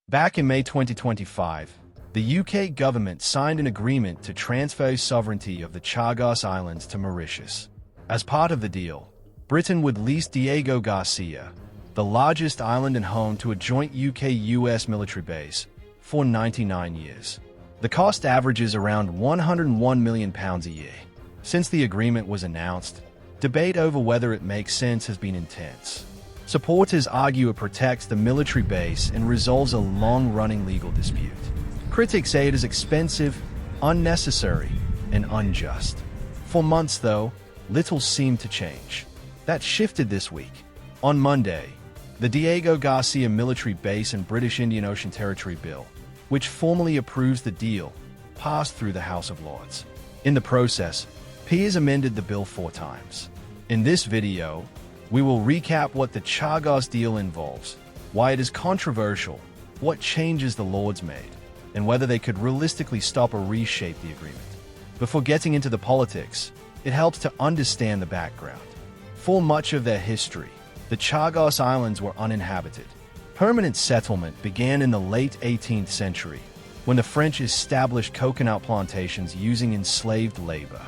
Back in May 2025, the UK government signed an agreement to transfer sovereignty of the Chagos Islands to Mauritius. As part of the deal, Britain would lease Diego Garcia, the largest island and home to a joint UK-US military base, for 99 years. The cost averages around £101 million a year. Since the agreement was announced, debate over whether it makes sense has been intense. Supporters argue it protects the military base and resolves a long-running legal dispute. Critics say it is expensive, unnecessary, and unjust. For months, though, little seemed to change. That shifted this week. On Monday, the Diego Garcia military base and British Indian Ocean Territory Bill, which formally approves the deal, passed through the House of Lords. In the process, peers amended the bill 4 times. In this video, we will recap what the Chagos deal involves, why it is controversial, what changes the Lords made, and whether they could realistically stop or reshape the agreement. Before getting into the politics, it helps to understand the background. For much of their history, the Chagos Islands were uninhabited. Permanent settlement began in the late 18th century, when the French established coconut plantations using enslaved labor.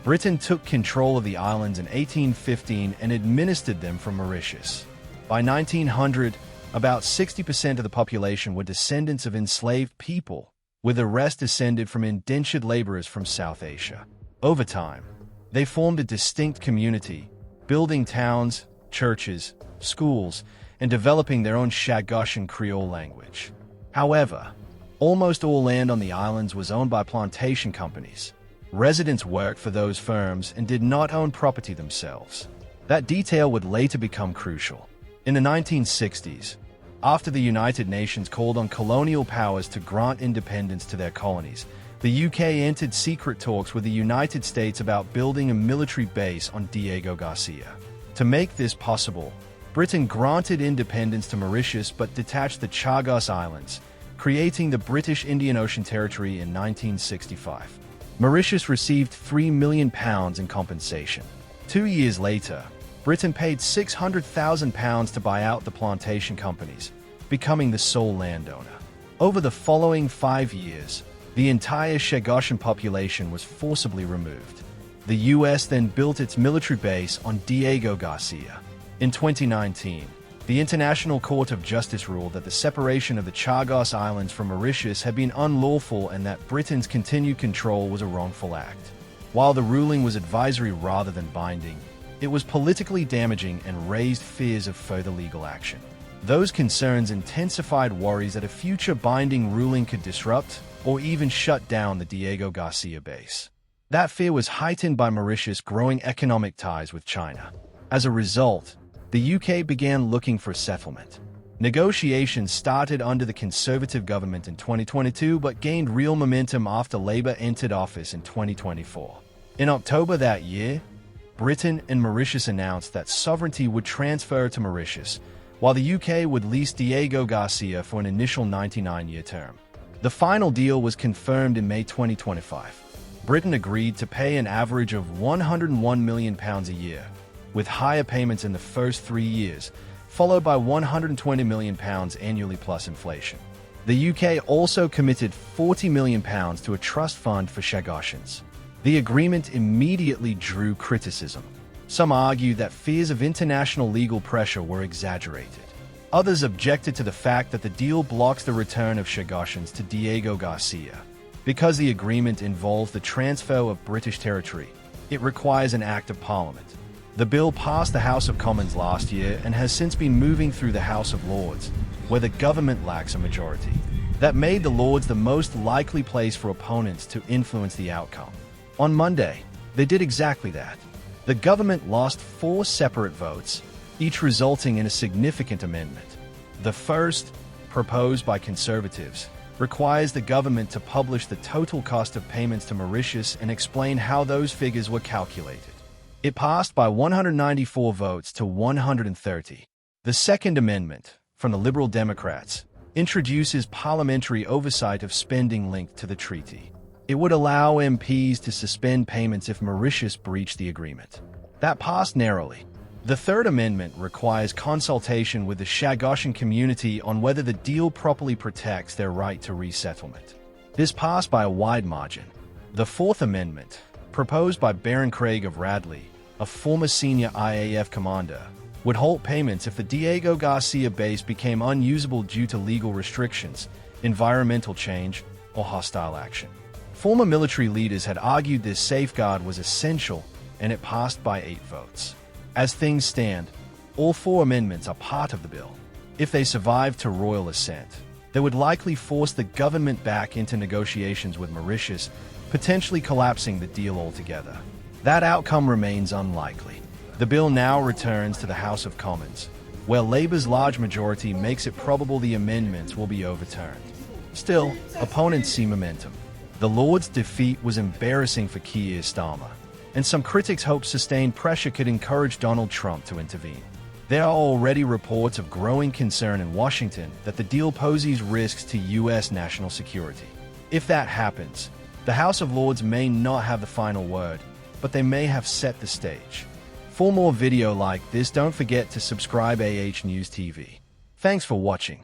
Britain took control of the islands in 1815 and administered them from Mauritius. By 1900, about 60% of the population were descendants of enslaved people, with the rest descended from indentured laborers from South Asia. Over time, they formed a distinct community, building towns, churches, schools, and developing their own Chagossian Creole language. However, almost all land on the islands was owned by plantation companies. Residents worked for those firms and did not own property themselves. That detail would later become crucial. In the 1960s, after the United Nations called on colonial powers to grant independence to their colonies, the UK entered secret talks with the United States about building a military base on Diego Garcia. To make this possible, Britain granted independence to Mauritius but detached the Chagos Islands, creating the British Indian Ocean Territory in 1965. Mauritius received £3 million in compensation. 2 years later, Britain paid £600,000 to buy out the plantation companies, becoming the sole landowner. Over the following 5 years, the entire Chagossian population was forcibly removed. The US then built its military base on Diego Garcia. In 2019, the International Court of Justice ruled that the separation of the Chagos Islands from Mauritius had been unlawful and that Britain's continued control was a wrongful act. While the ruling was advisory rather than binding, it was politically damaging and raised fears of further legal action. Those concerns intensified worries that a future binding ruling could disrupt or even shut down the Diego Garcia base. That fear was heightened by Mauritius' growing economic ties with China. As a result, the UK began looking for settlement. Negotiations started under the Conservative government in 2022 but gained real momentum after Labour entered office in 2024. In October that year, Britain and Mauritius announced that sovereignty would transfer to Mauritius, while the UK would lease Diego Garcia for an initial 99-year term. The final deal was confirmed in May 2025. Britain agreed to pay an average of £101 million a year, with higher payments in the first 3 years, followed by £120 million annually plus inflation. The UK also committed £40 million to a trust fund for Chagossians. The agreement immediately drew criticism. Some argued that fears of international legal pressure were exaggerated. Others objected to the fact that the deal blocks the return of Chagossians to Diego Garcia. Because the agreement involves the transfer of British territory, it requires an act of Parliament. The bill passed the House of Commons last year and has since been moving through the House of Lords, where the government lacks a majority. That made the Lords the most likely place for opponents to influence the outcome. On Monday, they did exactly that. The government lost 4 separate votes, each resulting in a significant amendment. The first, proposed by Conservatives, requires the government to publish the total cost of payments to Mauritius and explain how those figures were calculated. It passed by 194 votes to 130. The second amendment, from the Liberal Democrats, introduces parliamentary oversight of spending linked to the treaty. It would allow MPs to suspend payments if Mauritius breached the agreement. That passed narrowly. The Third Amendment requires consultation with the Chagossian community on whether the deal properly protects their right to resettlement. This passed by a wide margin. The Fourth Amendment, proposed by Baron Craig of Radley, a former senior IAF commander, would halt payments if the Diego Garcia base became unusable due to legal restrictions, environmental change, or hostile action. Former military leaders had argued this safeguard was essential, and it passed by 8 votes. As things stand, all 4 amendments are part of the bill. If they survive to royal assent, they would likely force the government back into negotiations with Mauritius, potentially collapsing the deal altogether. That outcome remains unlikely. The bill now returns to the House of Commons, where Labour's large majority makes it probable the amendments will be overturned. Still, opponents see momentum. The Lords' defeat was embarrassing for Keir Starmer, and some critics hope sustained pressure could encourage Donald Trump to intervene. There are already reports of growing concern in Washington that the deal poses risks to U.S. national security. If that happens, the House of Lords may not have the final word, but they may have set the stage. For more video like this, don't forget to subscribe AHNEWSTV. Thanks for watching.